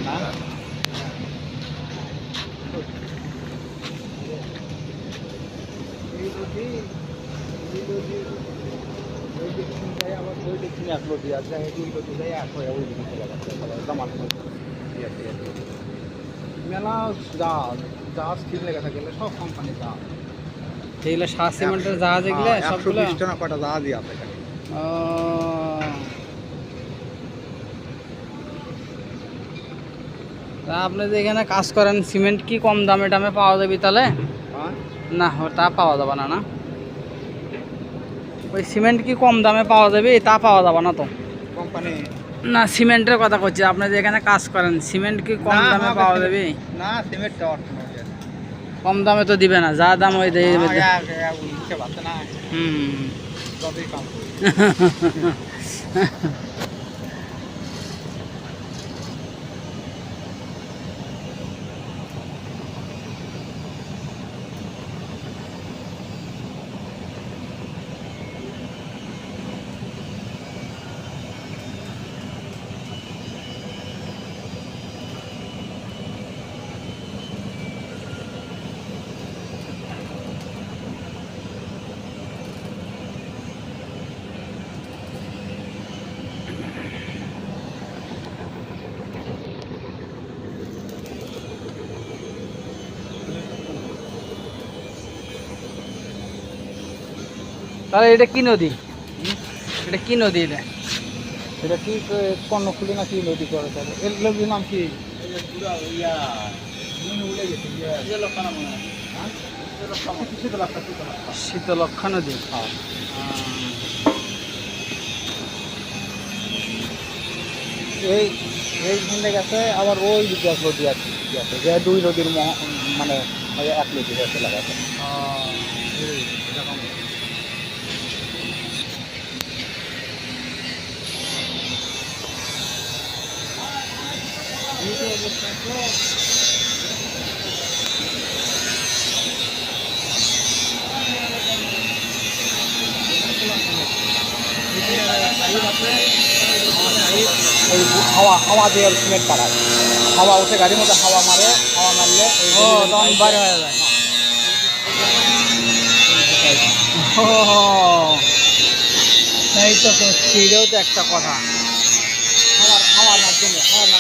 না এই নদী ওই দেখছি যাই আবার ওই দেখছি এক নদী আছে দুই নদী যাই এক হয়ে ওই দিকে চলে যাচ্ছে জামাত মেলা জাহাজ ঠিক লেগে থাকে সব কোম্পানি জাহাজ যেগুলো সাত সিমেন্টের জাহাজ এগুলো সবগুলো 120 টা না কটা জাহাজই আছে এখানে। ও তা আপনি যে এখানে কাজ করেন সিমেন্ট কি কম দামে টামে পাওয়া যাবে তাহলে? হ্যাঁ না তা পাওয়া যাবে না। না ওই সিমেন্ট কি কম দামে পাওয়া যাবে? তা পাওয়া যাবে না তো কোম্পানি না, সিমেন্টের কথা করছি। আপনি যে এখানে কাজ করেন সিমেন্ট কি কম দামে পাওয়া যাবে? না সিমেন্ট কম দামে তো দিবে না, যা দাম ওই দিয়ে দেবে। না হুম তবেই কাম করি। তাহলে এটা কি নদী? এটা কি নদী? এটা কি কর্ণফুলি না কি নদী করে তাহলে এর নদীর নাম কি? শীতলক্ষা নদী। এই এই ভেঙে গেছে আবার ওই দিকে এক নদী আছে যে দুই নদীর মানে এক নদী হয়ে চলে গেছে। ওই হাওয়া দিয়ে সিমেন্ট কাটায়, হাওয়া উঠে গাড়ির মধ্যে হাওয়া মারে, হাওয়া মারলে ও তখন বাইরে হয়ে যায়। ও এই তো এটাও তো একটা কথা। হাওয়ার মাধ্যমে না